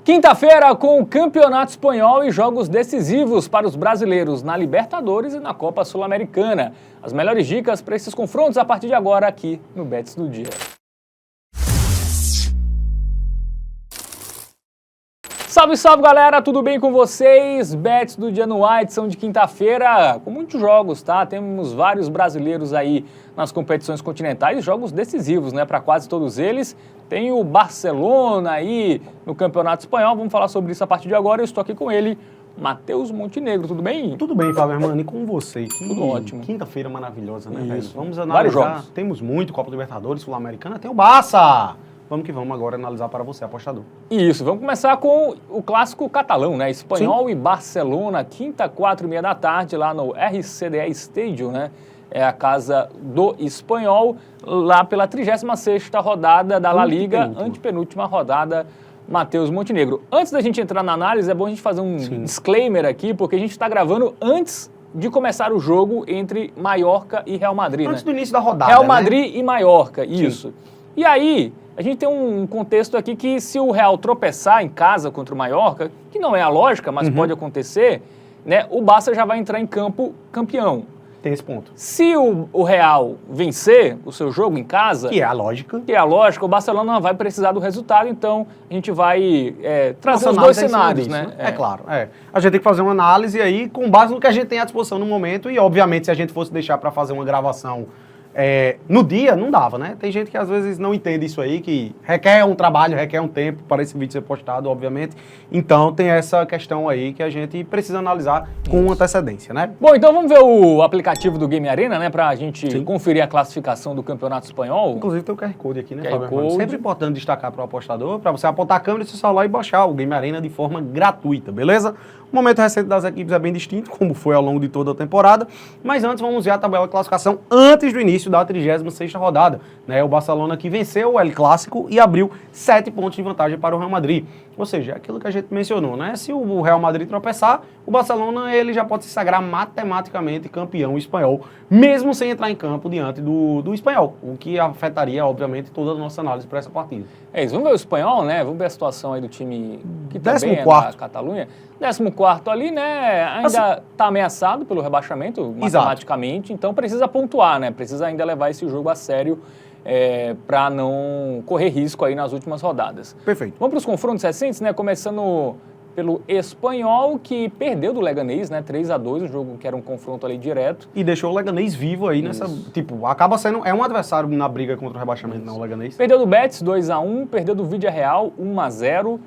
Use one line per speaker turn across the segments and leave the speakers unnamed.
Quinta-feira com o Campeonato Espanhol e jogos decisivos para os brasileiros na Libertadores e na Copa Sul-Americana. As melhores dicas para esses confrontos a partir de agora aqui no Bets do Dia. Salve, salve galera, tudo bem com vocês? Bets do Dia no ar, edição de quinta-feira, com muitos jogos, tá? Temos vários brasileiros aí nas competições continentais, jogos decisivos, né, para quase todos eles. Tem o Barcelona aí no Campeonato Espanhol, vamos falar sobre isso a partir de agora. Eu estou aqui com ele, Matheus Montenegro, tudo bem?
Tudo bem, Fábio Hermano, e com você?
Tudo ótimo.
Quinta-feira maravilhosa, né, velho?
Isso.
Vamos analisar,
Vários jogos.
Temos muito, Copa Libertadores, Sul-Americana, tem o Barça! Vamos que vamos agora analisar para você, apostador.
Isso, vamos começar com o clássico catalão, né? Espanhol e Barcelona, quinta, 4h30 da tarde, lá no RCDE Stadium, né? É a casa do Espanhol, lá pela 36ª rodada da La Liga, antepenúltima rodada, Matheus Montenegro. Antes da gente entrar na análise, é bom a gente fazer um disclaimer aqui, porque a gente está gravando antes de começar o jogo entre Mallorca e Real Madrid,
Antes
né?
do início da rodada,
Real Madrid e Mallorca, isso.
Sim.
E aí, a gente tem um contexto aqui que se o Real tropeçar em casa contra o Mallorca, que não é a lógica, mas pode acontecer, né? O Barça já vai entrar em campo campeão.
Tem esse ponto.
Se o Real vencer o seu jogo em casa,
Que é a lógica.
o Barcelona não vai precisar do resultado, então a gente vai trazer os dois cenários, né?
É claro. A gente tem que fazer uma análise aí com base no que a gente tem à disposição no momento e, obviamente, se a gente fosse deixar para fazer uma gravação no dia, não dava, né? Tem gente que às vezes não entende isso aí, que requer um trabalho, requer um tempo para esse vídeo ser postado, obviamente. Então tem essa questão aí que a gente precisa analisar com antecedência, né?
Bom, então vamos ver o aplicativo do Game Arena, né? Pra gente conferir a classificação do Campeonato Espanhol.
Inclusive tem o QR Code aqui, né,
QR
Fábio?
Code.
Sempre importante destacar para o apostador, para você apontar a câmera, seu celular e baixar o Game Arena de forma gratuita, beleza? O momento recente das equipes é bem distinto, como foi ao longo de toda a temporada, mas antes vamos ver a tabela de classificação antes do início da 36ª rodada, né? O Barcelona que venceu o El Clássico e abriu 7 pontos de vantagem para o Real Madrid. Ou seja, é aquilo que a gente mencionou, né? Se o Real Madrid tropeçar, o Barcelona ele já pode se sagrar matematicamente campeão espanhol, mesmo sem entrar em campo diante do espanhol, o que afetaria, obviamente, toda a nossa análise para essa partida.
É isso, vamos ver o espanhol, né? Vamos ver a situação aí do time que também é
14º.
da Catalunha. 14º ali, né? Ainda está ameaçado pelo rebaixamento, matematicamente, então precisa pontuar, né? Precisa ainda levar esse jogo a sério para não correr risco aí nas últimas rodadas.
Perfeito.
Vamos para os confrontos recentes, né? Começando pelo Espanhol, que perdeu do Leganés, né? 3-2, um jogo que era um confronto ali direto.
E deixou o Leganés vivo aí nessa... Tipo, acaba sendo... É um adversário na briga contra o rebaixamento, não, o Leganés.
Perdeu do Betis, 2-1. Perdeu do Villarreal, 1-0.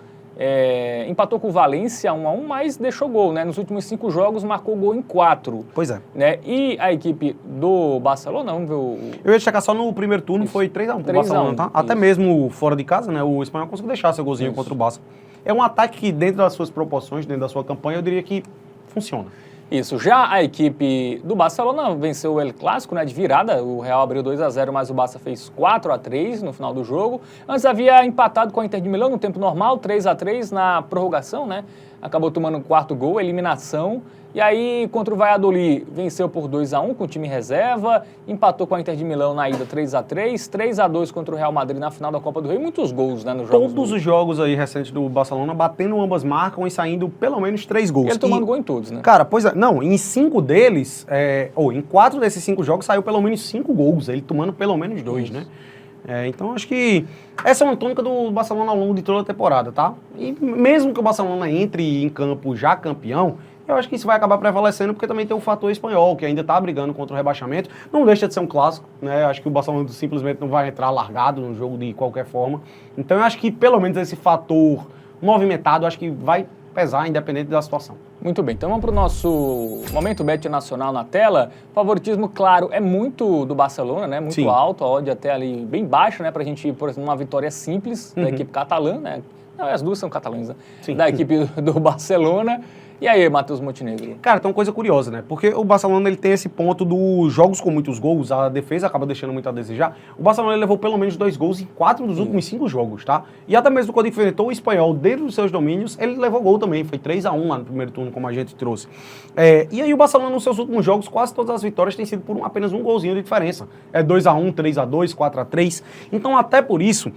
Empatou com o Valência, 1-1, mas deixou gol, né? Nos últimos 5 jogos, marcou gol em 4.
Pois é.
Né? E a equipe do Barcelona, vamos ver o...
Eu ia destacar só no primeiro turno, foi 3-1 pro Barcelona, tá? Até mesmo fora de casa, né? O Espanhol conseguiu deixar seu golzinho contra o Barça. É um ataque que, dentro das suas proporções, dentro da sua campanha, eu diria que funciona.
Isso, já a equipe do Barcelona venceu o El Clássico, né, de virada, o Real abriu 2-0, mas o Barça fez 4-3 no final do jogo. Antes havia empatado com a Inter de Milão no tempo normal, 3-3 na prorrogação, né, acabou tomando o 4º gol, eliminação. E aí, contra o Valladolid, venceu por 2-1 com o time reserva, empatou com a Inter de Milão na ida 3-3, 3-2 contra o Real Madrid na final da Copa do Rei, muitos gols, né, nos jogos.
Todos os jogos aí recentes do Barcelona, batendo ambas marcam e saindo pelo menos 3 gols.
Ele tomando gol em todos, né?
Cara, pois é, não, em 5 deles, em 4 desses 5 jogos saiu pelo menos 5 gols, ele tomando pelo menos 2, né? Então acho que essa é uma tônica do Barcelona ao longo de toda a temporada, tá? E mesmo que o Barcelona entre em campo já campeão, eu acho que isso vai acabar prevalecendo porque também tem o fator espanhol, que ainda está brigando contra o rebaixamento. Não deixa de ser um clássico, né? Acho que o Barcelona simplesmente não vai entrar largado no jogo de qualquer forma. Então eu acho que pelo menos esse fator movimentado, acho que vai pesar independente da situação.
Muito bem, então vamos para o nosso momento Bet Nacional na tela. O favoritismo, claro, é muito do Barcelona, né? Muito alto, a odd até ali bem baixa, né? Para a gente ir por exemplo, uma vitória simples da equipe catalã, né? Não, as duas são catalãs, né? Da equipe do Barcelona. E aí, Matheus Montenegro?
Cara, tem uma coisa curiosa, né? Porque o Barcelona ele tem esse ponto dos jogos com muitos gols, a defesa acaba deixando muito a desejar. O Barcelona ele levou pelo menos 2 gols em 4 dos últimos 5 jogos, tá? E até mesmo quando enfrentou o Espanhol dentro dos seus domínios, ele levou gol também. Foi 3-1 lá no primeiro turno, como a gente trouxe. E aí o Barcelona nos seus últimos jogos, quase todas as vitórias têm sido por apenas um golzinho de diferença. É 2-1, 3-2, 4-3. Então até por isso,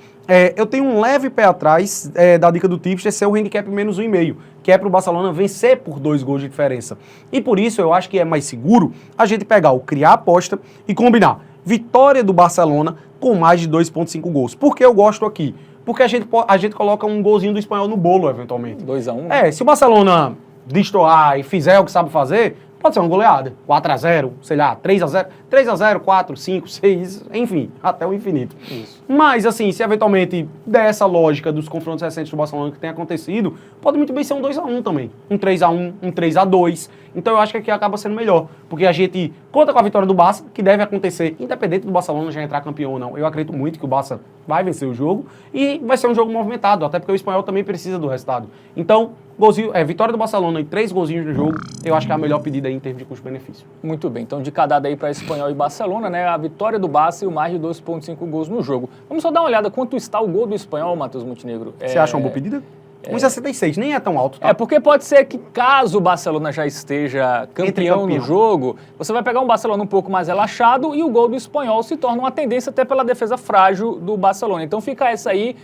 eu tenho um leve pé atrás da dica do tipster ser o handicap menos 1,5. Que é para o Barcelona vencer por 2 gols de diferença. E por isso eu acho que é mais seguro a gente pegar o criar aposta e combinar vitória do Barcelona com mais de 2,5 gols. Por que eu gosto aqui? Porque a gente coloca um golzinho do Espanhol no bolo, eventualmente.
2-1. Né?
Se o Barcelona destoar e fizer o que sabe fazer, pode ser uma goleada. 4-0, sei lá, 3-0, 3-0, 4, 5, 6, enfim, até o infinito.
Isso.
Mas, assim, se eventualmente der essa lógica dos confrontos recentes do Barcelona que tem acontecido, pode muito bem ser um 2-1 também. Um 3-1, um 3-2. Então eu acho que aqui acaba sendo melhor. Porque a gente conta com a vitória do Barça, que deve acontecer, independente do Barcelona já entrar campeão ou não. Eu acredito muito que o Barça vai vencer o jogo e vai ser um jogo movimentado, até porque o Espanhol também precisa do resultado. Então, vitória do Barcelona e 3 golzinhos no jogo, eu acho que é a melhor pedida aí em termos de custo-benefício.
Muito bem, então de cada aí para Espanhol e Barcelona, né? A vitória do Barça e o mais de 2,5 gols no jogo. Vamos só dar uma olhada quanto está o gol do Espanhol, Matheus Montenegro.
Você acha uma boa pedida? 1,66, nem é tão alto, tá?
Porque pode ser que caso o Barcelona já esteja campeão no jogo, você vai pegar um Barcelona um pouco mais relaxado e o gol do Espanhol se torna uma tendência até pela defesa frágil do Barcelona. Então fica essa aí,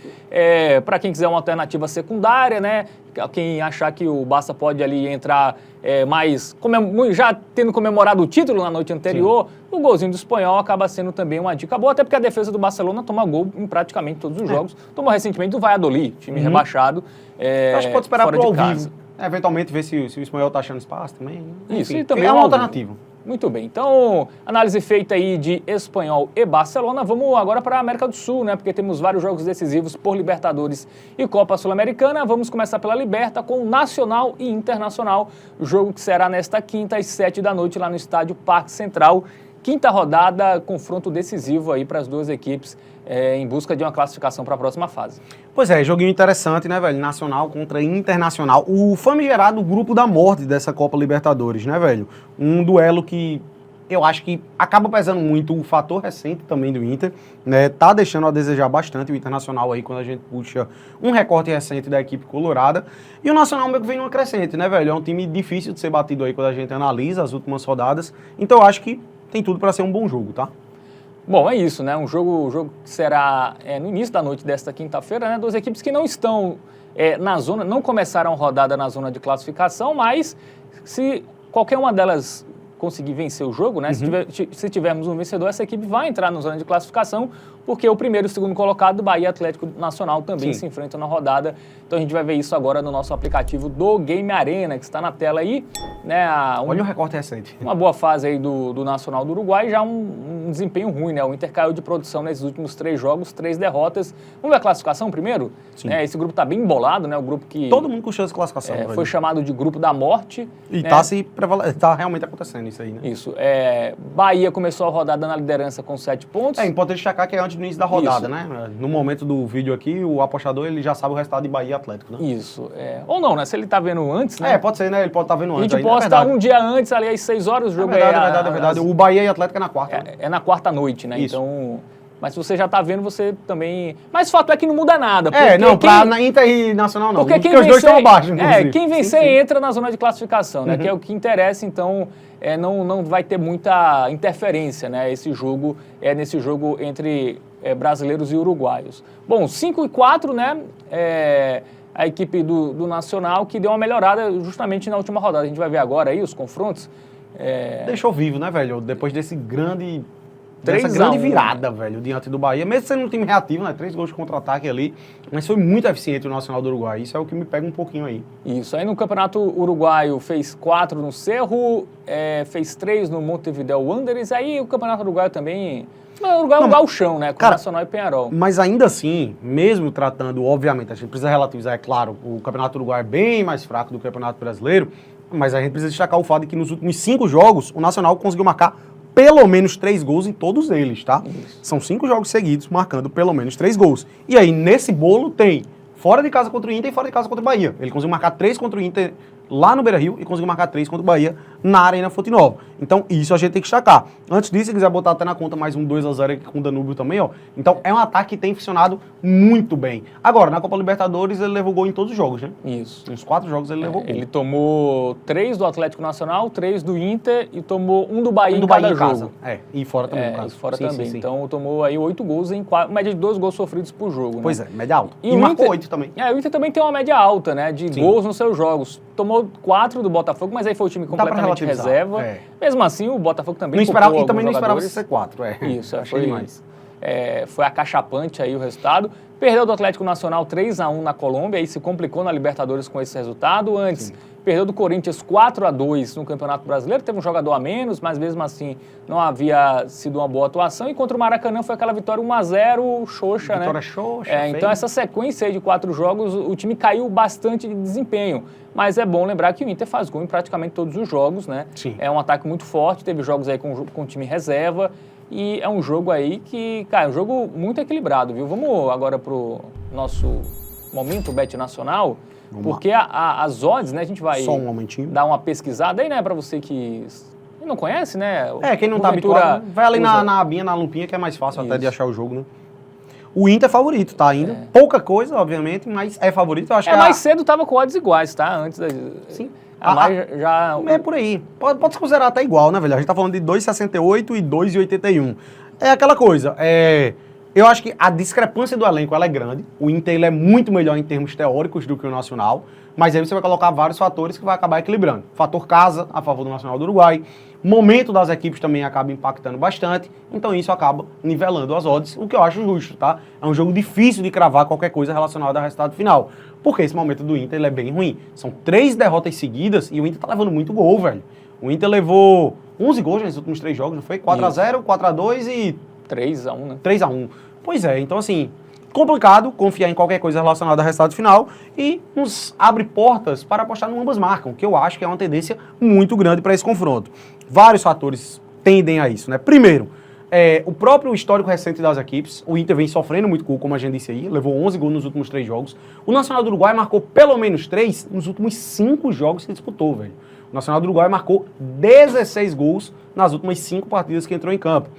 para quem quiser uma alternativa secundária, né? Quem achar que o Barça pode ali entrar já tendo comemorado o título na noite anterior, sim, o golzinho do Espanhol acaba sendo também uma dica boa, até porque a defesa do Barcelona toma gol em praticamente todos os jogos. Tomou recentemente o Valladolid, time rebaixado.
Eu acho que pode esperar pro ao vivo. Eventualmente ver se o Espanhol tá achando espaço também. Né?
Isso,
enfim,
e também
é uma alternativa.
Muito bem, então, análise feita aí de Espanhol e Barcelona, vamos agora para a América do Sul, né, porque temos vários jogos decisivos por Libertadores e Copa Sul-Americana. Vamos começar pela Liberta com Nacional e Internacional, jogo que será nesta quinta às 7 da noite lá no estádio Parque Central. Quinta rodada, confronto decisivo aí para as duas equipes em busca de uma classificação para a próxima fase.
Pois é, joguinho interessante, né, velho? Nacional contra Internacional. O famigerado grupo da morte dessa Copa Libertadores, né, velho? Um duelo que eu acho que acaba pesando muito o fator recente também do Inter, né? Tá deixando a desejar bastante o Internacional aí quando a gente puxa um recorte recente da equipe colorada. E o Nacional meio que vem numa crescente, né, velho? É um time difícil de ser batido aí quando a gente analisa as últimas rodadas. Então eu acho que tem tudo para ser um bom jogo, tá?
Bom, é isso, né? Um jogo que será no início da noite desta quinta-feira, né? Duas equipes que não estão na zona, não começaram a rodada na zona de classificação, mas se qualquer uma delas conseguir vencer o jogo, né? Se tivermos um vencedor, essa equipe vai entrar na zona de classificação, porque o primeiro e o segundo colocado, Bahia Atlético Nacional, também se enfrentam na rodada. Então a gente vai ver isso agora no nosso aplicativo do Game Arena, que está na tela aí. Né,
olha o recorte recente.
Uma boa fase aí do Nacional do Uruguai, já um desempenho ruim, né? O Inter caiu de produção nesses últimos 3 jogos, 3 derrotas. Vamos ver a classificação primeiro?
Sim.
Esse grupo está bem embolado, né? O grupo que...
Todo mundo com chance de classificação.
Foi chamado de grupo da morte.
E
né?
tá realmente acontecendo isso aí, né?
Isso. Bahia começou a rodada na liderança com 7 pontos.
É importante destacar que é antes do início da rodada, né? No momento do vídeo aqui, o apostador ele já sabe o resultado de Bahia Atlético, né?
Isso. Ou não, né? Se ele tá vendo antes, né?
Pode ser, né? Ele pode estar vendo antes.
A gente posta um dia antes, ali às 6 horas, o jogo
é verdade. O Bahia e Atlético é na quarta.
É na quarta noite, né?
Isso.
Então... Mas se você já tá vendo, você também... Mas o fato é que não muda nada.
Pra Inter e Nacional não.
Porque
os dois estão abaixo, inclusive.
Quem vencer entra na zona de classificação, né? Que é o que interessa, então não vai ter muita interferência, né? Esse jogo nesse jogo entre brasileiros e uruguaios. Bom, 5-4, né? A equipe do Nacional que deu uma melhorada justamente na última rodada. A gente vai ver agora aí os confrontos.
Deixou vivo, né, velho? Depois dessa grande virada, velho, diante do Bahia. Mesmo sendo um time reativo, né? 3 gols de contra-ataque ali. Mas foi muito eficiente o Nacional do Uruguai. Isso é o que me pega um pouquinho aí.
Isso. Aí no Campeonato Uruguaio fez 4 no Cerro, fez 3 no Montevideo Wanderers. Aí o Campeonato Uruguaio também... O Uruguai é um gauchão, né? Com o Nacional e Peñarol.
Mas ainda assim, mesmo tratando, obviamente, a gente precisa relativizar, é claro, o Campeonato Uruguai é bem mais fraco do que o Campeonato Brasileiro, mas a gente precisa destacar o fato de que nos últimos 5 jogos, o Nacional conseguiu marcar pelo menos 3 gols em todos eles, tá?
Isso.
São 5 jogos seguidos marcando pelo menos 3 gols. E aí, nesse bolo, tem fora de casa contra o Inter e fora de casa contra o Bahia. Ele conseguiu marcar 3 contra o Inter lá no Beira-Rio e conseguiu marcar 3 contra o Bahia na Arena Fonte Nova. Então, isso a gente tem que destacar. Antes disso, se quiser botar até na conta mais um 2-0 aqui com o Danúbio também, ó. Então, é um ataque que tem funcionado muito bem. Agora, na Copa Libertadores, ele levou gol em todos os jogos, né?
Isso.
Uns 4 jogos ele levou gol.
Ele tomou 3 do Atlético Nacional, 3 do Inter e tomou 1 do Bahia em cada jogo.
E fora também, no caso.
E fora
sim,
também.
sim.
Então, tomou aí 8 gols em média de 2 gols sofridos por jogo.
Pois
né?
média alta.
E
E
o
marcou
Inter,
8 também.
O Inter também tem uma média alta, né? De gols nos seus jogos. Tomou 4 do Botafogo, mas aí foi o time completamente reserva. Mesmo assim, o Botafogo também
não esperava, e também não esperava ser 4.
Isso,
achei demais.
Foi acachapante aí o resultado. Perdeu do Atlético Nacional 3-1 na Colômbia, aí se complicou na Libertadores com esse resultado. Antes, perdeu do Corinthians 4-2 no Campeonato Brasileiro, teve um jogador a menos, mas mesmo assim não havia sido uma boa atuação. E contra o Maracanã foi aquela vitória 1-0 xoxa, né?
Vitória xoxa,
então essa sequência aí de 4 jogos, o time caiu bastante de desempenho. Mas é bom lembrar que o Inter faz gol em praticamente todos os jogos, né?
Sim.
É um ataque muito forte, teve jogos aí com time reserva. E é um jogo aí que, cara, é um jogo muito equilibrado, viu? Vamos agora pro nosso momento Bet Nacional, porque as odds, né, a gente vai
só um momentinho.
Dar uma pesquisada aí, né, pra você que não conhece, né?
Quem não tá habituado, vai ali na abinha, na lupinha, que é mais fácil até de achar o jogo, né? O Inter é favorito, tá? Ainda. Pouca coisa, obviamente, mas é favorito. Eu acho que
mais cedo tava com odds iguais, tá? Antes da...
Sim.
já...
É por aí. Pode se considerar até igual, né, velho? A gente tá falando de 2,68 e 2,81. É aquela coisa, eu acho que a discrepância do elenco ela é grande. O Inter ele é muito melhor em termos teóricos do que o Nacional, mas aí você vai colocar vários fatores que vai acabar equilibrando. Fator casa, a favor do Nacional do Uruguai. Momento das equipes também acaba impactando bastante, então isso acaba nivelando as odds, o que eu acho justo, tá? É um jogo difícil de cravar qualquer coisa relacionada ao resultado final, porque esse momento do Inter ele é bem ruim. São 3 derrotas seguidas e o Inter tá levando muito gol, velho. O Inter levou 11 gols nos últimos 3 jogos, não foi? 4-0, 4-2 e...
3-1, né?
3-1. Pois é, então assim, complicado confiar em qualquer coisa relacionada ao resultado final e nos abre portas para apostar no ambas marcam, que eu acho que é uma tendência muito grande para esse confronto. Vários fatores tendem a isso, né? Primeiro, o próprio histórico recente das equipes, o Inter vem sofrendo muito gol, como a gente disse aí, levou 11 gols nos últimos 3 jogos. O Nacional do Uruguai marcou pelo menos 3 nos últimos 5 jogos que disputou, velho. O Nacional do Uruguai marcou 16 gols nas últimas 5 partidas que entrou em campo.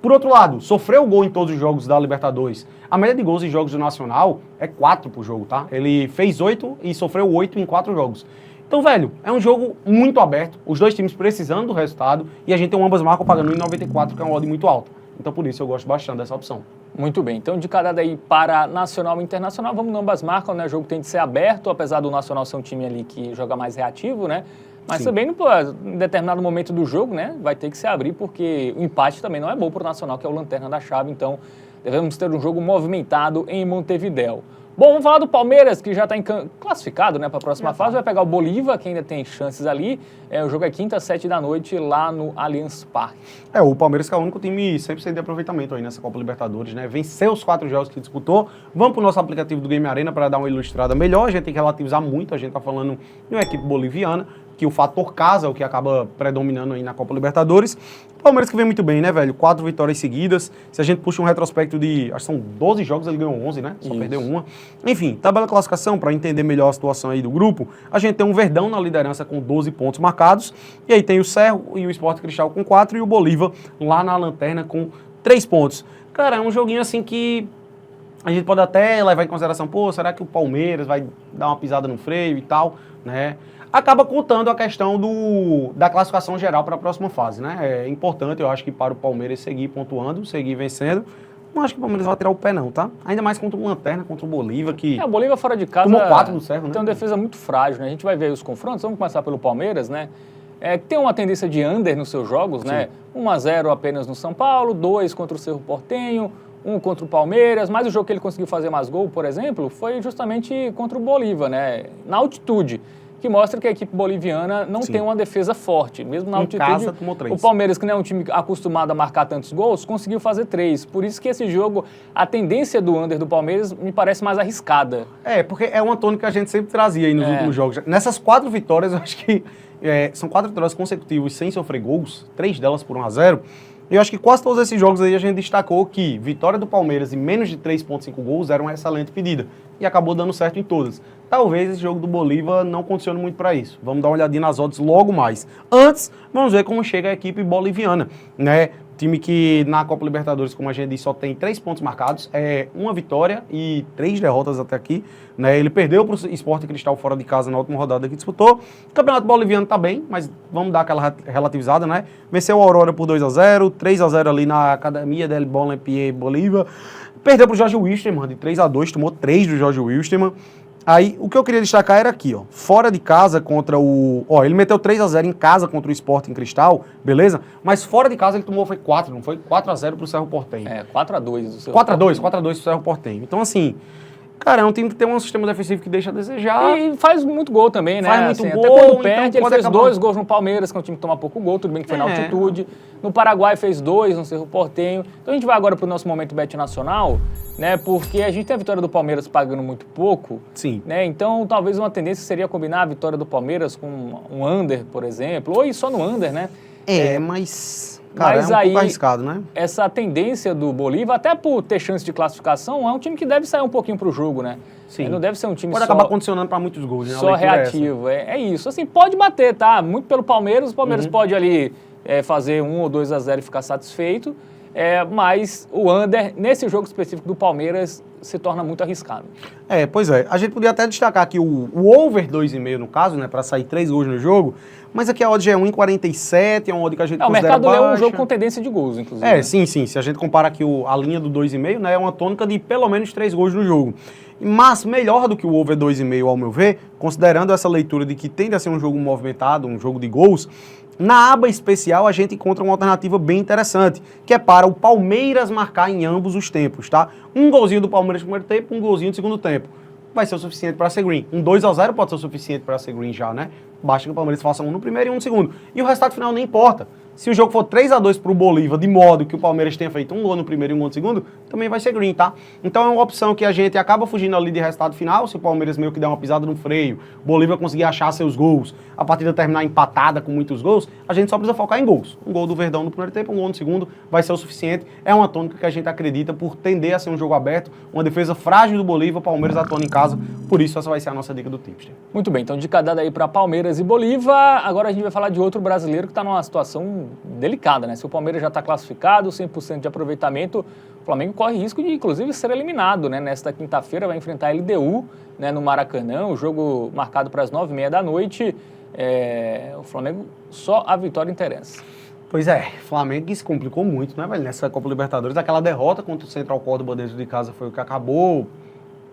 Por outro lado, sofreu gol em todos os jogos da Libertadores. A média de gols em jogos do Nacional é 4 por jogo, tá? Ele fez 8 e sofreu 8 em 4 jogos. Então, velho, é um jogo muito aberto, os dois times precisando do resultado, e a gente tem um ambas marcam pagando 1,94, que é uma odd muito alta. Então, por isso, eu gosto bastante dessa opção.
Muito bem, então de cada daí para Nacional e Internacional, vamos no ambas marcam, né? O jogo tem de ser aberto, apesar do Nacional ser um time ali que joga mais reativo, né? Mas
Sim.
também, em determinado momento do jogo, né, vai ter que se abrir, porque o empate também não é bom para o Nacional, que é o lanterna da chave, então devemos ter um jogo movimentado em Montevidéu. Bom, vamos falar do Palmeiras, que já está classificado, né, para a próxima fase, vai pegar o Bolívar, que ainda tem chances ali. O jogo é quinta, 7 da noite, lá no Allianz Parque.
O Palmeiras que é o único time 100% de aproveitamento aí nessa Copa Libertadores, né? Venceu os 4 jogos que disputou. Vamos pro nosso aplicativo do Game Arena para dar uma ilustrada melhor. A gente tem que relativizar muito, a gente tá falando de uma equipe boliviana, que o fator casa é o que acaba predominando aí na Copa Libertadores. O Palmeiras que vem muito bem, né, velho? 4 vitórias seguidas. Se a gente puxa um retrospecto de, acho que são 12 jogos, ele ganhou 11, né? Só perdeu uma. Enfim, tabela de classificação, para entender melhor a situação aí do grupo, a gente tem um Verdão na liderança com 12 pontos marcados, e aí tem o Cerro e o Sport Cristal com 4, e o Bolívar lá na lanterna com 3 pontos. Cara, é um joguinho assim que a gente pode até levar em consideração, será que o Palmeiras vai dar uma pisada no freio e tal, né? Acaba contando a questão da classificação geral para a próxima fase, né? É importante, eu acho que para o Palmeiras seguir pontuando, seguir vencendo. Não acho que o Palmeiras vai tirar o pé não, tá? Ainda mais contra o Lanterna, contra o Bolívar, que...
O Bolívar fora de casa...
Tomou 4 no Cerro, né?
Tem uma defesa muito frágil, né? A gente vai ver os confrontos, vamos começar pelo Palmeiras, né? Tem uma tendência de under nos seus jogos, né? 1-0 apenas no São Paulo, 2 contra o Cerro Porteño, 1 contra o Palmeiras, mas o jogo que ele conseguiu fazer mais gol, por exemplo, foi justamente contra o Bolívar, né? Na altitude, que mostra que a equipe boliviana não tem uma defesa forte. Mesmo na altitude,
casa, tomou 3.
O Palmeiras, que não é um time acostumado a marcar tantos gols, conseguiu fazer 3. Por isso que esse jogo, a tendência do under do Palmeiras me parece mais arriscada.
Porque é uma tônica que a gente sempre trazia aí nos últimos jogos. Nessas 4 vitórias, eu acho que são 4 vitórias consecutivas sem sofrer gols, 3 delas por 1-0. E eu acho que quase todos esses jogos aí a gente destacou que vitória do Palmeiras em menos de 3,5 gols era uma excelente pedida. E acabou dando certo em todas. Talvez esse jogo do Bolívar não condicione muito para isso. Vamos dar uma olhadinha nas odds logo mais. Antes, vamos ver como chega a equipe boliviana, né? Time que na Copa Libertadores, como a gente disse, só tem 3 pontos marcados, uma vitória e 3 derrotas até aqui, né? Ele perdeu para o Sporting Cristal fora de casa na última rodada que disputou. O Campeonato Boliviano tá bem, mas vamos dar aquela relativizada, né? Venceu o Aurora por 2-0, 3-0 ali na Academia del Balompié Bolívar. Perdeu para o Jorge Wilstermann de 3-2, tomou 3 do Jorge Wilstermann. Aí, o que eu queria destacar era aqui, ó, fora de casa contra o... Ó, ele meteu 3-0 em casa contra o Sporting Cristal, beleza? Mas fora de casa ele tomou, foi 4, não foi? 4-0 pro Cerro Porteño.
4-2.
4-2 pro Cerro Porteño. Então, assim, cara, é um time que tem um sistema defensivo que deixa a desejar.
E faz muito gol também, né?
Faz muito gol.
Até quando
então
perde, ele fez
acabar...
2 gols no Palmeiras, que é um time que toma pouco gol, tudo bem que foi na altitude. No Paraguai fez 2 no Cerro Porteño. Então a gente vai agora pro nosso momento Bet Nacional, né? Porque a gente tem a vitória do Palmeiras pagando muito pouco.
Sim.
Né? Então talvez uma tendência seria combinar a vitória do Palmeiras com um under, por exemplo, ou ir só no under, né?
Mas... Cara,
Mas
é um
aí,
pouco arriscado, né?
Essa tendência do Bolívar, até por ter chance de classificação, é um time que deve sair um pouquinho pro jogo, né?
Sim.
Ele não deve ser um time
Pode acabar condicionando para muitos gols, né?
só reativo. É isso. Assim, pode bater, tá? Muito pelo Palmeiras. O Palmeiras pode ali fazer 1 ou 2-0 e ficar satisfeito. Mas o under, nesse jogo específico do Palmeiras, se torna muito arriscado.
Pois é. A gente podia até destacar aqui o over 2,5 no caso, né? Para sair 3 gols no jogo. Mas aqui a odd já é 1,47, é uma odd que a gente considera baixa. O
Mercado Leão é um jogo com tendência de gols, inclusive. Né?
Sim. Se a gente compara aqui a linha do 2,5, né? É uma tônica de pelo menos 3 gols no jogo. Mas melhor do que o over 2,5, ao meu ver, considerando essa leitura de que tende a ser um jogo movimentado, um jogo de gols, na aba especial a gente encontra uma alternativa bem interessante, que é para o Palmeiras marcar em ambos os tempos, tá? Um golzinho do Palmeiras no primeiro tempo, um golzinho no segundo tempo. Vai ser o suficiente para ser green. Um 2-0 pode ser o suficiente para ser green já, né? Basta que o Palmeiras faça um no primeiro e um no segundo. E o resultado final nem importa. Se o jogo for 3-2 pro Bolívar, de modo que o Palmeiras tenha feito um gol no primeiro e um gol no segundo, também vai ser green, tá? Então é uma opção que a gente acaba fugindo ali de resultado final, se o Palmeiras meio que der uma pisada no freio, o Bolívar conseguir achar seus gols, a partida terminar empatada com muitos gols, a gente só precisa focar em gols. Um gol do Verdão no primeiro tempo, um gol no segundo, vai ser o suficiente. É uma tônica que a gente acredita por tender a ser um jogo aberto, uma defesa frágil do Bolívar, o Palmeiras atuando em casa, por isso essa vai ser a nossa dica do Tipster.
Muito bem, então dica dada aí para Palmeiras e Bolívar. Agora a gente vai falar de outro brasileiro que está numa situação delicada, né? Se o Palmeiras já está classificado, 100% de aproveitamento, o Flamengo corre risco de, inclusive, ser eliminado, né? Nesta quinta-feira vai enfrentar a LDU, né, no Maracanã, o jogo marcado para as 9h30 da noite. O Flamengo, só a vitória interessa.
Pois é, Flamengo que se complicou muito, né, velho? Nessa Copa Libertadores, aquela derrota contra o Central Córdoba dentro de casa foi o que acabou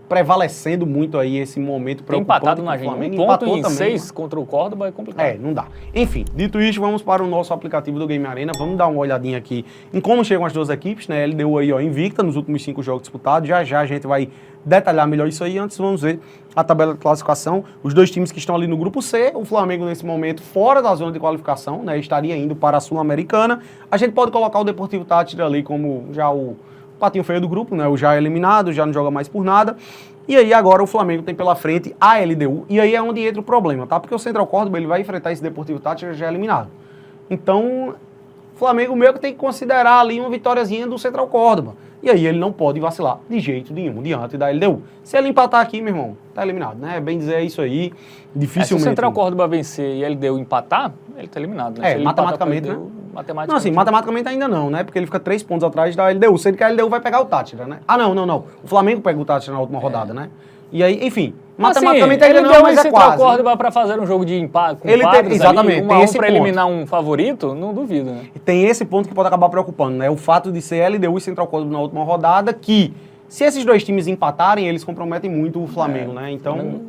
prevalecendo muito aí esse momento preocupante.
Empatado na gente, um ponto em 6 contra o Córdoba é complicado.
Não dá. Enfim, dito isso, vamos para o nosso aplicativo do Game Arena, vamos dar uma olhadinha aqui em como chegam as duas equipes, né? LDU aí, ó, invicta nos últimos 5 jogos disputados, já a gente vai detalhar melhor isso aí. Antes vamos ver a tabela de classificação, os dois times que estão ali no grupo C, o Flamengo nesse momento fora da zona de qualificação, né? Estaria indo para a Sul-Americana. A gente pode colocar o Deportivo Táchira ali como já o patinho feio do grupo, né? O já eliminado, já não joga mais por nada. E aí agora o Flamengo tem pela frente a LDU, e aí é onde entra o problema, tá? Porque o Central Córdoba ele vai enfrentar esse Deportivo Táchira já eliminado. Então, o Flamengo meio que tem que considerar ali uma vitóriazinha do Central Córdoba. E aí ele não pode vacilar de jeito nenhum diante da LDU. Se ele empatar aqui, meu irmão, tá eliminado, né? Bem dizer, é isso aí, dificilmente.
Se o Central Córdoba vencer e a LDU empatar, ele tá eliminado, né?
Matematicamente,
LDU,
né? Não, assim, matematicamente ainda não, né? Porque ele fica 3 pontos atrás da LDU, sendo que a LDU vai pegar o Táchira, né? Não. O Flamengo pega o Táchira na última rodada, né? E aí, enfim, matematicamente ainda não, mas é quase.
Ele deu Córdoba para fazer um jogo de empate com
ele
quadros
exatamente,
ali,
tem esse
para
ponto.
eliminar um favorito, não duvido, né?
Tem esse ponto que pode acabar preocupando, né? O fato de ser LDU e Central Córdoba na última rodada, que se esses dois times empatarem, eles comprometem muito o Flamengo, né? Então,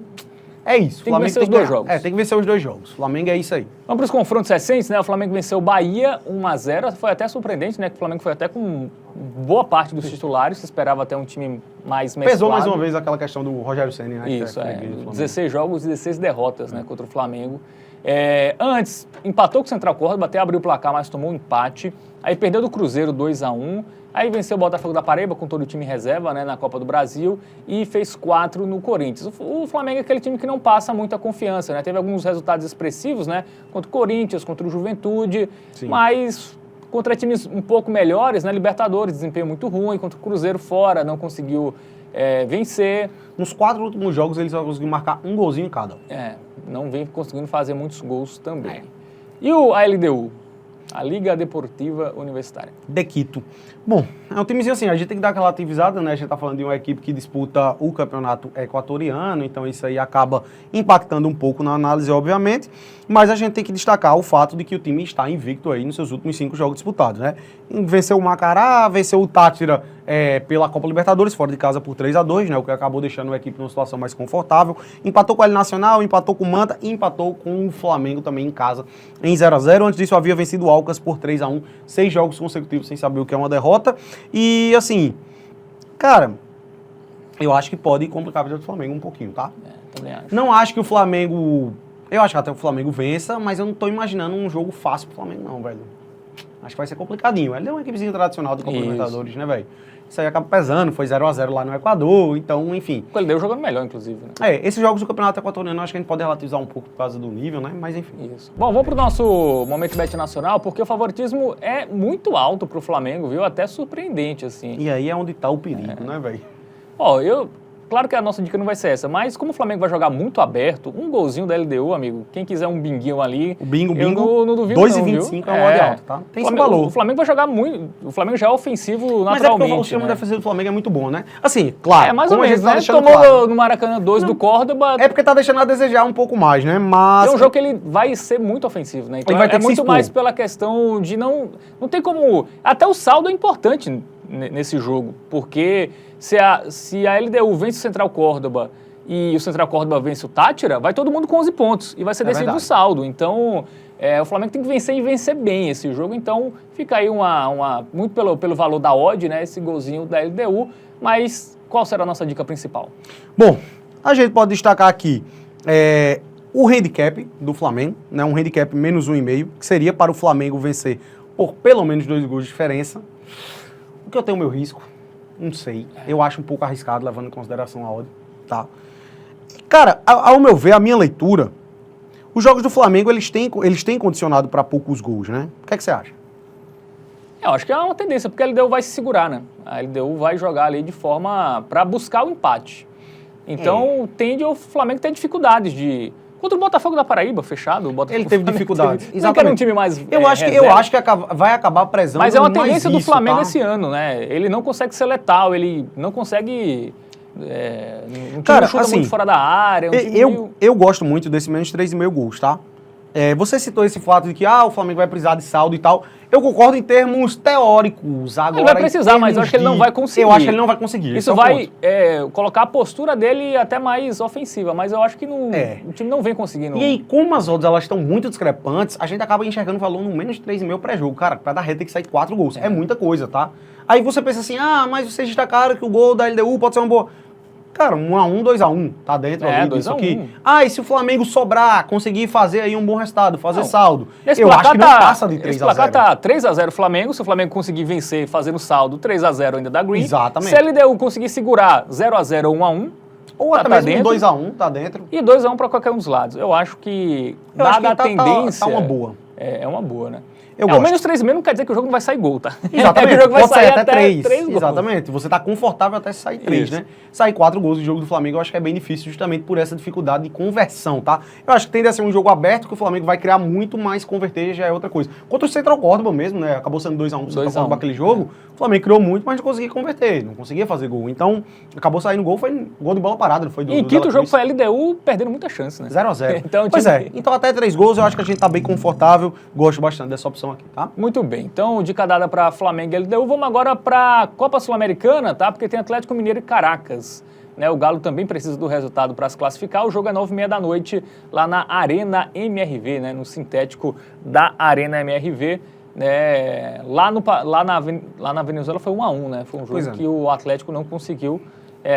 é isso.
Tem que vencer os dois jogos.
Tem que vencer os dois jogos. O Flamengo é isso aí.
Vamos para os confrontos recentes, né? O Flamengo venceu o Bahia 1-0. Foi até surpreendente, né? Que o Flamengo foi até com boa parte dos titulares. Se esperava até um time mais mesclado.
Pesou mais uma vez aquela questão do Rogério Ceni, né?
Isso, 16 jogos e 16 derrotas, né? Contra o Flamengo. Antes, empatou com o Central Córdoba, até abriu o placar, mas tomou um empate. Aí perdeu do Cruzeiro 2-1. Aí venceu o Botafogo da Paraíba com todo o time reserva, né, na Copa do Brasil e fez 4 no Corinthians. O Flamengo é aquele time que não passa muita confiança, né? Teve alguns resultados expressivos, né? Contra o Corinthians, contra o Juventude, mas contra times um pouco melhores, né? Libertadores, desempenho muito ruim, contra o Cruzeiro fora, não conseguiu vencer.
Nos 4 últimos jogos, eles só conseguiram marcar um golzinho em cada.
Não vem conseguindo fazer muitos gols também. E a LDU? A Liga Deportiva Universitária.
De Quito. Bom, é um timezinho assim, a gente tem que dar aquela relativizada, né? A gente tá falando de uma equipe que disputa o campeonato equatoriano, então isso aí acaba impactando um pouco na análise, obviamente, mas a gente tem que destacar o fato de que o time está invicto aí nos seus últimos 5 jogos disputados, né? Venceu o Macará, venceu o Táchira pela Copa Libertadores, fora de casa por 3-2, né? O que acabou deixando a equipe numa situação mais confortável. Empatou com o L Nacional, empatou com o Manta e empatou com o Flamengo também em casa em 0-0. Antes disso havia vencido o Alcas por 3-1, 6 jogos consecutivos sem saber o que é uma derrota. E assim, cara, eu acho que pode complicar a vida do Flamengo um pouquinho, tá?
Também acho.
Não acho que o Flamengo... Eu acho que até o Flamengo vença, mas eu não tô imaginando um jogo fácil pro Flamengo não, velho. Acho que vai ser complicadinho. Ele é uma equipezinha tradicional de Copa Libertadores, né, velho? Isso aí acaba pesando, foi 0-0 lá no Equador, então, enfim.
Ele deu jogando melhor, inclusive, né?
Esses jogos do Campeonato Equatoriano, acho que a gente pode relativizar um pouco por causa do nível, né? Mas enfim.
Isso. Bom, vamos pro nosso Momento Bet Nacional, porque o favoritismo é muito alto pro Flamengo, viu? Até surpreendente, assim.
E aí é onde tá o perigo, né, velho?
Claro que a nossa dica não vai ser essa, mas como o Flamengo vai jogar muito aberto, um golzinho da LDU, amigo, quem quiser um binguinho ali...
O bingo,
eu não duvido
2,25 é um odd alto, tá? Tem esse valor.
O Flamengo vai jogar muito... O Flamengo já é ofensivo
mas
naturalmente,
porque o sistema defensivo do Flamengo é muito bom, né? Assim, claro.
Mais ou
como
menos,
a
né?
gente tá
Tomou
claro.
no Maracanã 2 do Córdoba...
É porque tá deixando a desejar um pouco mais, né? Mas...
É um jogo que ele vai ser muito ofensivo, né? Então
ele vai ter que se
muito
expor.
mais pela questão de não tem como... Até o saldo é importante nesse jogo, porque se a LDU vence o Central Córdoba e o Central Córdoba vence o Táchira, vai todo mundo com 11 pontos e vai ser decidido o saldo. Então, o Flamengo tem que vencer e vencer bem esse jogo. Então, fica aí muito pelo valor da odd, né? Esse golzinho da LDU. Mas qual será a nossa dica principal?
Bom, a gente pode destacar aqui o handicap do Flamengo, né? Um handicap menos 1,5, que seria para o Flamengo vencer por pelo menos 2 gols de diferença. O que eu tenho meu risco? Não sei. Eu acho um pouco arriscado, levando em consideração a odd, tá? Cara, ao meu ver, a minha leitura, os jogos do Flamengo, eles têm condicionado para poucos gols, né? O que é que você acha?
Eu acho que é uma tendência, porque a LDU vai se segurar, né? A LDU vai jogar ali de forma para buscar o empate. Então, tende o Flamengo ter dificuldades de... Contra o Botafogo da Paraíba, fechado, o Botafogo
Ele teve dificuldades.
Exatamente. Não era um time mais
eu acho que vai acabar presando.
Mas é uma tendência do Flamengo
tá?
esse ano, né? Ele não consegue ser letal, ele não consegue... um time
Cara,
chuta
assim,
muito fora da área.
Eu gosto muito desse menos 3,5 gols, tá? Você citou esse fato de que o Flamengo vai precisar de saldo e tal. Eu concordo em termos teóricos. Agora,
ele vai precisar, mas eu acho que ele não vai conseguir.
Eu acho que ele não vai conseguir.
Isso vai colocar a postura dele até mais ofensiva, mas eu acho que o time não vem conseguindo.
E aí, como as odds elas estão muito discrepantes, a gente acaba enxergando o valor no menos 3,5 pré-jogo. Cara, pra dar reta tem que sair 4 gols. É muita coisa, tá? Aí você pensa assim, mas vocês destacaram que o gol da LDU pode ser uma boa... Cara, 1-1, 2-1, tá dentro ali disso aqui. E se o Flamengo sobrar, conseguir fazer aí um bom resultado, fazer saldo, eu acho que não passa de 3-0.
Esse placar tá 3-0 Flamengo, se o Flamengo conseguir vencer fazendo saldo, 3-0 ainda dá green.
Exatamente.
Se a LDU conseguir segurar 0-0 ou 1-1,
ou até mesmo 2-1, tá dentro.
E 2-1 para qualquer um dos lados. Eu acho que, dada a tendência...
Tá uma boa.
É uma boa, né?
O
menos 3,5 não quer dizer que o jogo não vai sair gol, tá?
Exatamente.
O jogo vai
pode sair até 3
gols.
Exatamente. Você tá confortável até sair 3, né? Sair 4 gols do jogo do Flamengo, eu acho que é bem difícil justamente por essa dificuldade de conversão, tá? Eu acho que tende a ser um jogo aberto que o Flamengo vai criar muito mais, converter já é outra coisa. Contra o Central Córdoba mesmo, né? Acabou sendo 2-1 pro Central Córdoba aquele jogo. O Flamengo criou muito, mas não conseguia converter, não conseguia fazer gol. Então, acabou saindo gol, foi gol de bola parada, não foi do...
E em quinto jogo foi a LDU perdendo muita chance, né?
0-0.
Então,
pois então até 3 gols eu acho que a gente tá bem confortável, gosto bastante dessa opção aqui, tá?
Muito bem, então dica dada para Flamengo e LDU. Vamos agora para a Copa Sul-Americana, tá? Porque tem Atlético Mineiro e Caracas. Né? O Galo também precisa do resultado para se classificar. O jogo é 9h30 da noite lá na Arena MRV, né? No sintético da Arena MRV. Lá na Venezuela foi 1-1, né? Foi um jogo que o Atlético não conseguiu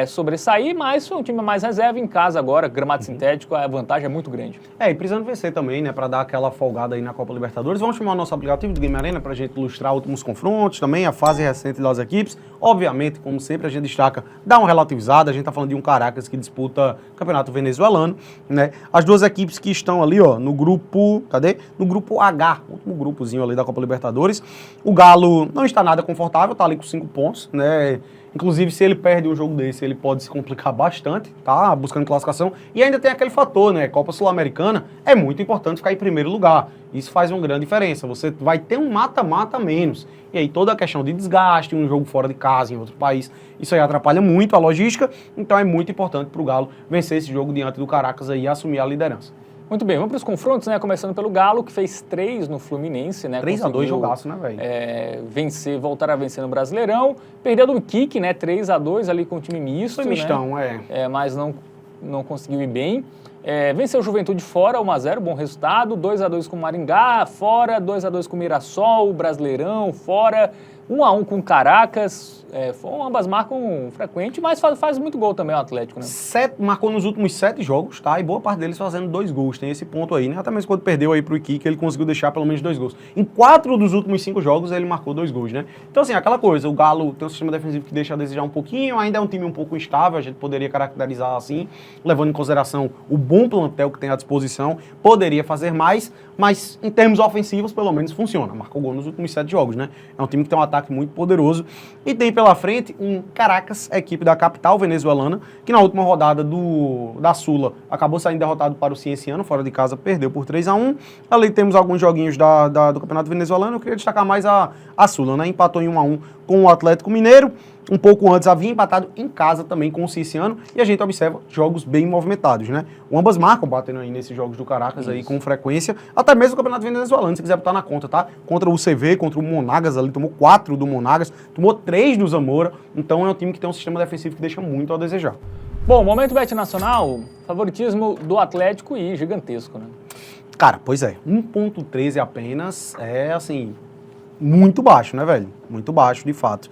sobressair, mas foi um time mais reserva em casa agora, gramado sintético, a vantagem é muito grande.
E precisando vencer também, né, para dar aquela folgada aí na Copa Libertadores. Vamos chamar o nosso aplicativo do Game Arena pra gente ilustrar últimos confrontos, também a fase recente das equipes. Obviamente, como sempre, a gente destaca, dá uma relativizada, a gente tá falando de um Caracas que disputa campeonato venezuelano, né? As duas equipes que estão ali, ó, no grupo, No grupo H, último grupozinho ali da Copa Libertadores. O Galo não está nada confortável, tá ali com 5 pontos, né? Inclusive, se ele perde um jogo desse, ele pode se complicar bastante, tá? Buscando classificação. E ainda tem aquele fator, né? Copa Sul-Americana é muito importante ficar em primeiro lugar. Isso faz uma grande diferença. Você vai ter um mata-mata a menos. E aí toda a questão de desgaste, um jogo fora de casa, em outro país, isso aí atrapalha muito a logística. Então é muito importante pro Galo vencer esse jogo diante do Caracas aí e assumir a liderança.
Muito bem, vamos para os confrontos, né? Começando pelo Galo, que fez 3 no Fluminense, né?
3-2 jogaço, né, velho?
Voltar a vencer no Brasileirão. Perdeu do Kik, né? 3-2 ali com o time misto.
Foi mistão,
mas não conseguiu ir bem. Venceu o Juventude fora, 1-0, bom resultado. 2-2 com o Maringá, fora. 2-2 com o Mirassol, Brasileirão, fora. 1-1 com o Caracas. Ambas marcam frequente, mas faz muito gol também o Atlético, né?
Marcou nos últimos 7 jogos, tá? E boa parte deles fazendo 2 gols. Tem esse ponto aí, né? Até mesmo quando perdeu aí pro Iquique, ele conseguiu deixar pelo menos 2 gols. Em 4 dos últimos 5 jogos, ele marcou 2 gols, né? Então, assim, aquela coisa, o Galo tem um sistema defensivo que deixa a desejar um pouquinho, ainda é um time um pouco instável, a gente poderia caracterizar assim, levando em consideração o bom plantel que tem à disposição, poderia fazer mais, mas em termos ofensivos, pelo menos funciona. Marcou gol nos últimos 7 jogos, né? É um time que tem um ataque muito poderoso e tem pela frente um Caracas, a equipe da capital venezuelana, que na última rodada da Sula acabou saindo derrotado para o Cienciano, fora de casa perdeu por 3-1. Ali temos alguns joguinhos do campeonato venezuelano, eu queria destacar mais a Sula, né? Empatou em 1-1 com o Atlético Mineiro. Um pouco antes havia empatado em casa também com o Cienciano e a gente observa jogos bem movimentados, né? O ambas marcam, batendo aí nesses jogos do Caracas aí com frequência, até mesmo o campeonato venezuelano, se quiser botar na conta, tá? Contra o CV, contra o Monagas ali, tomou 4 do Monagas, tomou 3 do Zamora, então é um time que tem um sistema defensivo que deixa muito a desejar.
Bom, momento Bet Nacional, favoritismo do Atlético e gigantesco, né?
Cara, pois é, 1.13 apenas é, assim, muito baixo, né, velho? Muito baixo, de fato.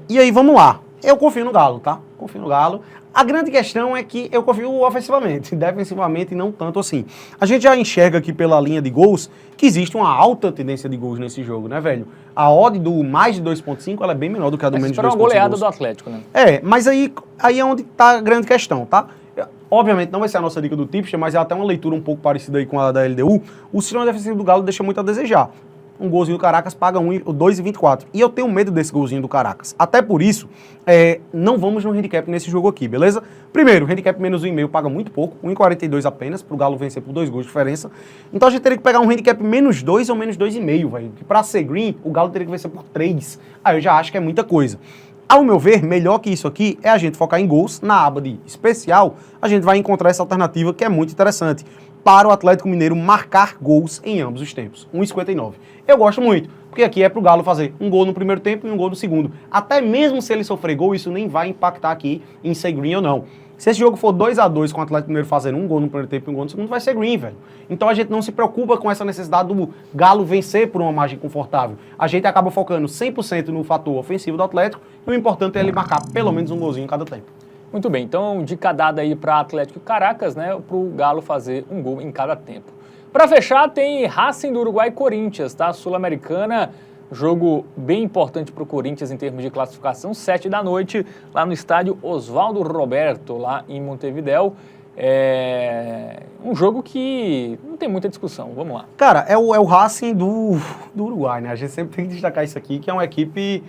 E aí, vamos lá. Eu confio no Galo, tá? Confio no Galo. A grande questão é que eu confio ofensivamente, defensivamente não tanto assim. A gente já enxerga aqui pela linha de gols que existe uma alta tendência de gols nesse jogo, né, velho? A odd do mais de 2.5, ela é bem menor do que a do menos de 2.5.
Uma goleada do Atlético, né?
Mas aí é onde tá a grande questão, tá? Obviamente não vai ser a nossa dica do Tipster, mas é até uma leitura um pouco parecida aí com a da LDU. O sistema defensivo do Galo deixa muito a desejar. Um golzinho do Caracas paga 2,24. E eu tenho medo desse golzinho do Caracas. Até por isso, não vamos no handicap nesse jogo aqui, beleza? Primeiro, o handicap menos 1,5 paga muito pouco, 1,42 apenas, pro Galo vencer por 2 gols de diferença. Então a gente teria que pegar um handicap menos 2 ou menos 2,5, velho. Que pra ser green, o Galo teria que vencer por 3. Aí eu já acho que é muita coisa. Ao meu ver, melhor que isso aqui é a gente focar em gols. Na aba de especial, a gente vai encontrar essa alternativa que é muito interessante para o Atlético Mineiro marcar gols em ambos os tempos. 1,59. Eu gosto muito, porque aqui é pro Galo fazer um gol no primeiro tempo e um gol no segundo. Até mesmo se ele sofrer gol, isso nem vai impactar aqui em ser green ou não. Se esse jogo for 2-2 com o Atlético Mineiro fazendo um gol no primeiro tempo e um gol no segundo, vai ser green, velho. Então a gente não se preocupa com essa necessidade do Galo vencer por uma margem confortável. A gente acaba focando 100% no fator ofensivo do Atlético e o importante é ele marcar pelo menos um golzinho em cada tempo.
Muito bem, então dica dada aí para Atlético e Caracas, né, para o Galo fazer um gol em cada tempo. Para fechar, tem Racing do Uruguai e Corinthians, tá? Sul-Americana, jogo bem importante para o Corinthians em termos de classificação, 7 da noite, lá no estádio Oswaldo Roberto, lá em Montevidéu. Um jogo que não tem muita discussão, vamos lá.
Cara, é o Racing do Uruguai, né? A gente sempre tem que destacar isso aqui, que é uma equipe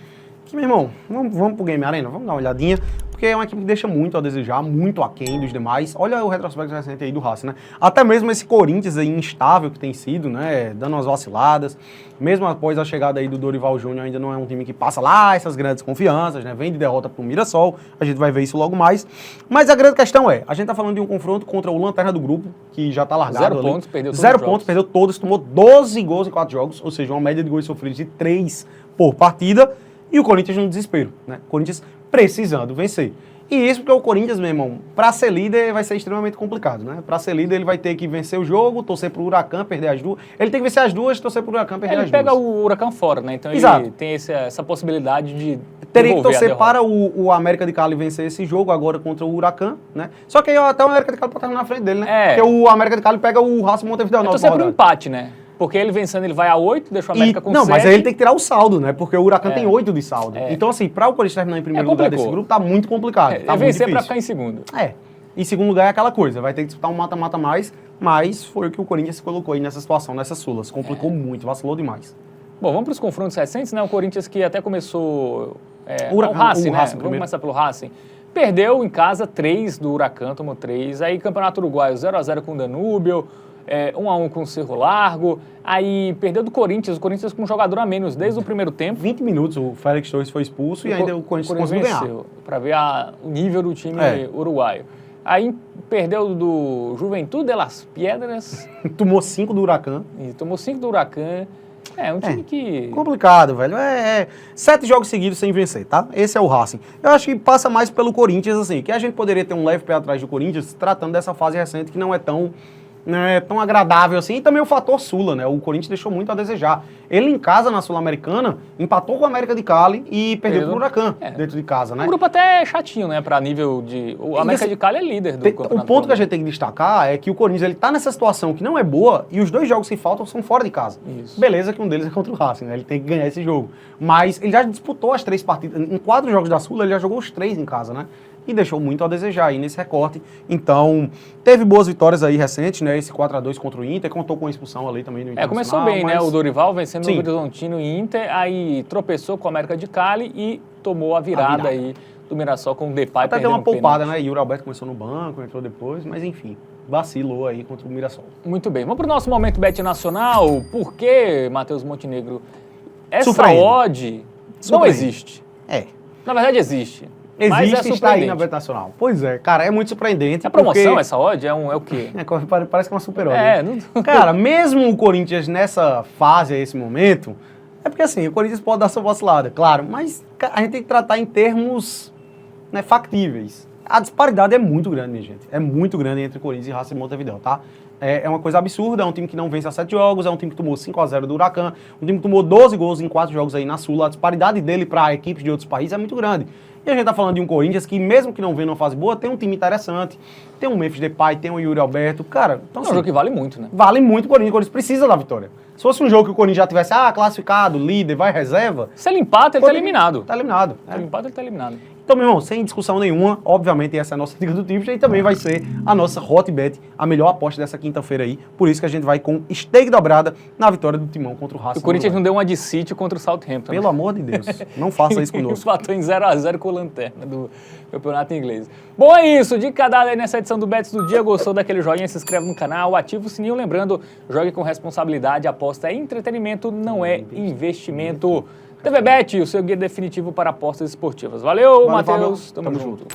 que, meu irmão, vamos pro Game Arena, vamos dar uma olhadinha, porque é uma equipe que deixa muito a desejar, muito aquém dos demais. Olha o retrospecto recente aí do Racing, né? Até mesmo esse Corinthians aí instável que tem sido, né? Dando umas vaciladas. Mesmo após a chegada aí do Dorival Júnior, ainda não é um time que passa lá essas grandes confianças, né? Vem de derrota pro Mirassol, a gente vai ver isso logo mais. Mas a grande questão a gente tá falando de um confronto contra o lanterna do grupo, que já tá largado.
0 pontos, perdeu todos.
0 pontos, perdeu todos, tomou 12 gols em 4 jogos, ou seja, uma média de gols sofridos de 3 por partida. E o Corinthians no desespero, né? Corinthians precisando vencer. E isso porque o Corinthians, meu irmão, pra ser líder vai ser extremamente complicado, né? Pra ser líder ele vai ter que vencer o jogo, torcer pro Huracan, perder as duas. Ele tem que vencer as duas, torcer pro Huracan, perder as duas.
Ele pega o Huracan fora, né? Então
Exato.
ele tem essa possibilidade de
teria que
devolver a
torcer
derrota.
para o América de Cali vencer esse jogo agora contra o Huracan, né? Só que aí até o América de Cali pode estar na frente dele, né?
É.
Porque o América de Cali pega o Racing Montevideo na
Torcer
última
pro
rodada.
empate, né? Porque ele vencendo, ele vai a 8, deixa o América com 7.
Não, mas aí ele tem que tirar o saldo, né? Porque o Huracan tem 8 de saldo.
É.
Então, assim, para o Corinthians terminar em primeiro lugar
complicou.
desse grupo, tá muito complicado. Tá
É
muito
vencer pra
difícil.
ficar em segundo.
É. Em segundo lugar é aquela coisa, vai ter que disputar um mata-mata mais, mas foi o que o Corinthians se colocou aí nessa situação, nessas sulas. Complicou muito, vacilou demais.
Bom, vamos para os confrontos recentes, né? O Corinthians que até começou...
O Huracan,
o Racing,
o
né?
Racing
Vamos
primeiro.
começar pelo Racing. Perdeu em casa 3 do Huracan, tomou 3. Aí Campeonato Uruguaio 0x0 com o Danúbio, 1x1 com o Cerro Largo. Aí perdeu do Corinthians, o Corinthians com um jogador a menos desde o primeiro tempo.
20 minutos, o Félix Torres foi expulso e ainda o Corinthians conseguiu ganhar.
Para ver o nível do time uruguaio. Aí perdeu do Juventude de las Piedras
Tomou 5 do Huracan.
e tomou 5 do Huracan. É um time que...
Complicado, velho. 7 jogos seguidos sem vencer, tá? Esse é o Racing. Eu acho que passa mais pelo Corinthians, assim, que a gente poderia ter um leve pé atrás do Corinthians, tratando dessa fase recente que não é tão agradável assim, e também o fator Sula, né? O Corinthians deixou muito a desejar. Ele em casa, na Sul-Americana, empatou com o América de Cali e perdeu pro Huracan, dentro de casa, né?
Um grupo até chatinho, né? Pra nível de... O América de Cali é líder do campeonato.
O ponto que a gente tem que destacar é que o Corinthians ele tá nessa situação que não é boa e os 2 jogos que faltam são fora de casa.
Isso.
Beleza que um deles é contra o Racing, né? Ele tem que ganhar esse jogo. Mas ele já disputou as 3 partidas. Em 4 jogos da Sula, ele já jogou os 3 em casa, né? E deixou muito a desejar aí nesse recorte. Então, teve boas vitórias aí recentes, né? Esse 4x2 contra o Inter, contou com a expulsão ali também do Inter.
Começou bem, né? O Dorival vencendo
Sim.
o Horizontino e Inter, aí tropeçou com o América de Cali e tomou a virada aí do Mirassol com o Depay
Até deu
perdendo
uma
um pênalti.
poupada, né? Yuri Alberto começou no banco, entrou depois, mas enfim, vacilou aí contra o Mirassol.
Muito bem. Vamos pro nosso momento Bet Nacional. Por que, Matheus Montenegro, essa
Surpreende.
odd não
Surpreende.
existe?
É.
Na verdade, existe. Mas
Existe
é
e está aí na
surpreendente.
Bet Nacional. Pois é, cara, é muito surpreendente.
É promoção
porque...
essa odd? É o quê?
Parece que é uma super odd.
Não...
Cara, mesmo o Corinthians nessa fase, a esse momento, é porque assim, o Corinthians pode dar sua vacilada, claro, mas a gente tem que tratar em termos factíveis. A disparidade é muito grande, minha gente. É muito grande entre Corinthians e Racing Montevideo, tá? É uma coisa absurda, é um time que não vence há 7 jogos, é um time que tomou 5x0 do Huracan, um time que tomou 12 gols em 4 jogos aí na Sula. A disparidade dele para equipes de outros países é muito grande. E a gente tá falando de um Corinthians que, mesmo que não venha numa fase boa, tem um time interessante, tem um Memphis Depay, tem um Yuri Alberto, cara... Então,
É um jogo que vale muito, né?
Vale muito o Corinthians precisa da vitória. Se fosse um jogo que o Corinthians já tivesse, classificado, líder, vai reserva...
Se ele empata, ele tá eliminado.
Tá eliminado.
Se ele empata, ele tá eliminado.
Então, meu irmão, sem discussão nenhuma, obviamente essa é a nossa dica do Tipster e também vai ser a nossa Hotbet, a melhor aposta dessa quinta-feira aí. Por isso que a gente vai com stake dobrada na vitória do Timão contra o Racing.
O Corinthians não deu uma de City contra o Southampton.
Pelo amor de Deus, não faça isso conosco.
Empatou em 0x0 com o Lanterna do campeonato inglês. Bom, é isso. Dica dada aí nessa edição do Bets do Dia. Gostou daquele joinha? Se inscreve no canal, ativa o sininho. Lembrando, jogue com responsabilidade. Aposta é entretenimento, não é investimento. TVBet, o seu guia definitivo para apostas esportivas. Valeu, Matheus. Tamo junto.